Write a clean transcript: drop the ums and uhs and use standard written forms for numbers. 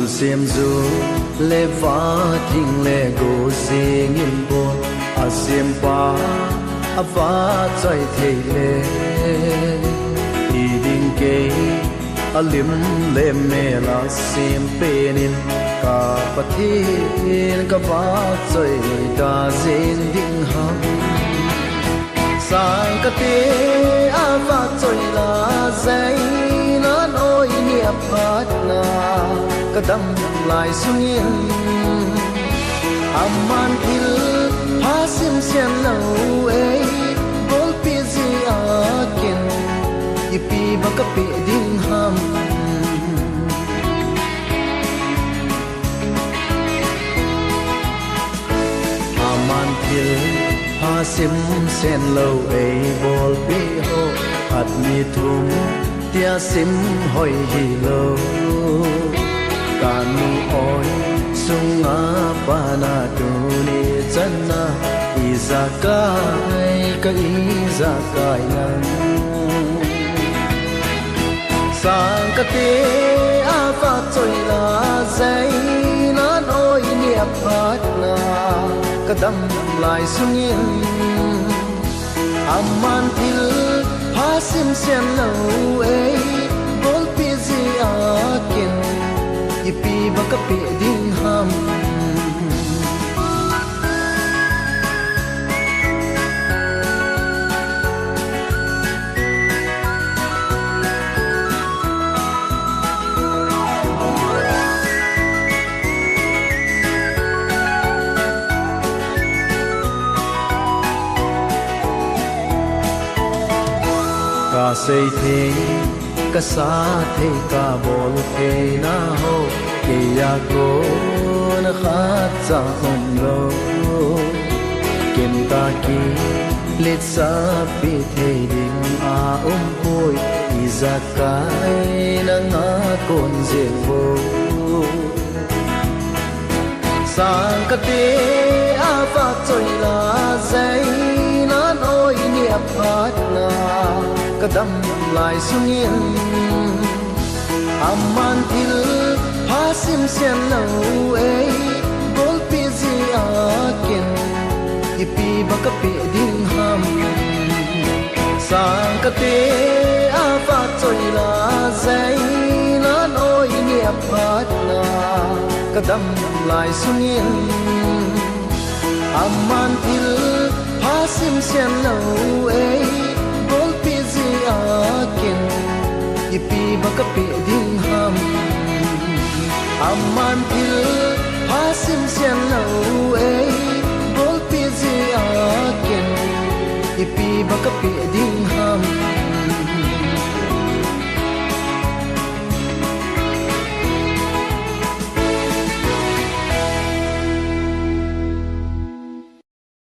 xiêm du lê vá thinh lê gô xiên in bồn a xiêm pa a vá chạy thề lê y đinh kê a lim lê mê la xiêm penin ka pathin ka vá chạy ta zin đinh ham sang ka te a vá chạy la dây nan ôi niệm phát na ka đâm lại sungin aman il hasim sian lâu ấy bol pi zi akin ipi baka pi ding ham aman il hasim sian lâu ấy bol pi ho at mi thum tia sim hoi hi lo kanu oi sunga pana duni channa izakai ka izakai nan sang ka te ava choi la zai nan oi niệm phát na ka dam lai sungin aman til hasim sian lâu ấy bol pi zi akin ipi baka pi ding ham ka sei the ka sa the ka bol the na ho ke ya ko na khat sa hom lo kem ta ki let sa pi the ding a poi izakai na nga kon je vo sang ka te a va choi la zai nan oi niệm phát na ka dam lai sungin aman il hasim sian lâu ấy bol pi zi akin ipi baka pi ding ham sang ka te ava choi la zai nan oi niệm phát na ka dam lai sungin aman il hasim sian lâu ấy akin ipi baka pi ding ham aman il hasim sian lâu ấy bol pi zi akin ipi baka pi ding